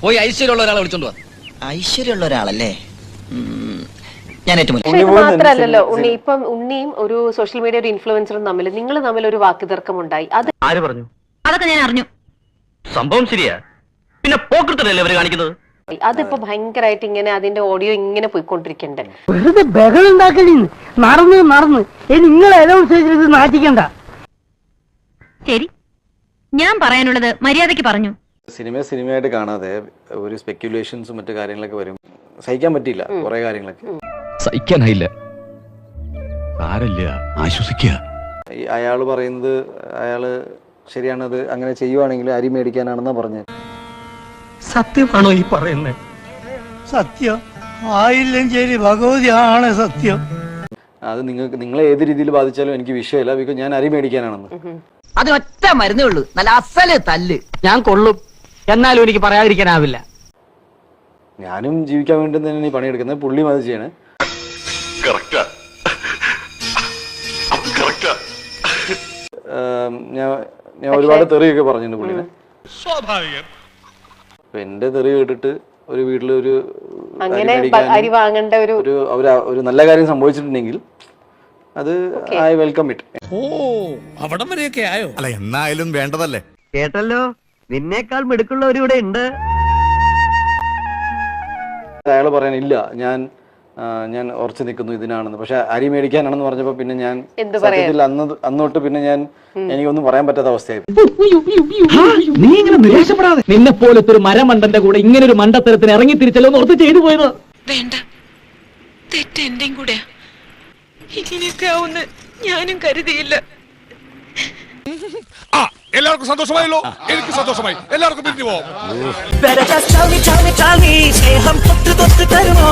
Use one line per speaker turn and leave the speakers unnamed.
പോയി ഐശ്വര്യമുള്ള ഒരാളെ വിളിച്ചോണ്ട് വാ.
ഐശ്വര്യമുള്ള ഒരാളല്ലേ? ഞാൻ ഏറ്റവും
പക്ഷെ ഇത് മാത്രല്ലല്ലോ ഉണ്ണി, ഇപ്പം ഉണ്ണിയും ഒരു സോഷ്യൽ മീഡിയ ഒരു ഇൻഫ്ലുവൻസറും നിങ്ങൾ തമ്മിൽ ഒരു വാക്കുതർക്കം ഉണ്ടായി. അത്
ആര് പറഞ്ഞു?
അതൊക്കെ ഞാൻ അറിഞ്ഞു.
സംഭവം ശരിയാ, പിന്നെ പോക്കൃത്തല്ലേ അവര് കാണിക്കുന്നത്?
അതിപ്പോ ഭയങ്കരമായിട്ട് ഇങ്ങനെ അതിന്റെ ഓഡിയോ ഇങ്ങനെ പോയിക്കൊണ്ടിരിക്കണ്ടേ.
വെറുതെ ബഹളുണ്ടാക്കണി നടന്ന് നിങ്ങൾ അനൗൺസ് ചെയ്ത് നാട്ടിക്കണ്ട.
ശരി, ഞാൻ പറയാനുള്ളത് മര്യാദയ്ക്ക് പറഞ്ഞു.
സിനിമയായിട്ട് കാണാതെ ഒരു സ്പെക്യുലേഷൻസും മറ്റു കാര്യങ്ങളൊക്കെ വരും. സഹിക്കാൻ പറ്റില്ല കുറെ കാര്യങ്ങളൊക്കെ.
സഹിക്കാനായില്ല. ആശ്വസിക്കുക.
അയാള് പറയുന്നത് അയാള് ശരിയാണത്, അങ്ങനെ ചെയ്യുവാണെങ്കിൽ അരി മേടിക്കാനാണെന്നാ പറഞ്ഞത്.
സത്യമാണോ ഈ പറയുന്നത്? സത്യം ആയില്ലെങ്കിൽ ഭഗവതി ആണ് സത്യം.
അത് നിങ്ങളെ ഏത് രീതിയിൽ ബാധിച്ചാലും എനിക്ക് വിഷയമില്ല, ബിക്കോസ് ഞാൻ അരി മേടിക്കാനാണെന്ന്.
അതിനൊറ്റ മരുന്നേ ഉള്ളൂ, നല്ല അസല് തല്ല്.
ഞാൻ കൊള്ളും, എന്നാലും എനിക്ക് പറയാതിരിക്കാനാവില്ല.
ഞാനും ജീവിക്കാൻ വേണ്ടി തന്നെയാണ് ഈ പണിയെടുക്കുന്നത്, പുള്ളിയും അത് ചെയ്യണേ. ഞാൻ ഒരുപാട് തെറിയൊക്കെ പറഞ്ഞിട്ടുണ്ട് പുള്ളിനെ. അപ്പൊ എന്റെ തെറി കേട്ടിട്ട് ഒരു വീട്ടിലൊരു
അങ്ങനെ അരി വാങ്ങേണ്ട
ഒരു നല്ല കാര്യം സംഭവിച്ചിട്ടുണ്ടെങ്കിൽ അത് ഐ വെൽക്കം ഇറ്റ്.
ഓ, അവിടം വരെയൊക്കെ ആയോ?
അല്ല, എന്നായാലും വേണ്ടതല്ലേ.
കേട്ടല്ലോ, നിന്നേക്കാൾ മിടുക്കുള്ളവരിവിടെ ഉണ്ട്.
അയാൾ പറയാനില്ല ഞാൻ ഉറച്ചു നിൽക്കുന്നു ഇതിനാണെന്ന്. പക്ഷെ അരി മേടിക്കാനാണെന്ന് പറഞ്ഞപ്പോ പിന്നെ ഞാൻ സത്യത്തിൽ അന്നോട്ട് പിന്നെ എനിക്കൊന്നും പറയാൻ പറ്റാത്ത അവസ്ഥയായി.
നീ ഇങ്ങനെ നിരാശപ്പെടാതെ, നിന്നെ പോലത്തെ ഒരു മരമണ്ടന്റെ കൂടെ ഇങ്ങനെ ഒരു മണ്ടത്തരത്തിന് ഇറങ്ങി തിരിച്ചല്ലോ ഓർത്ത് ചെയ്തു പോയത്.
വേണ്ട, തെറ്റ് എന്റെയും കൂടെ. ഇങ്ങനെയൊക്കെ ആവുന്ന ഞാനും കരുതിയില്ല.
എല്ലാവർക്കും സന്തോഷമായല്ലോ? എനിക്ക് സന്തോഷമായി. എല്ലാവർക്കും പിരിഞ്ഞു പോവാം.
സ്നേഹം തൊട്ട് തരുമോ?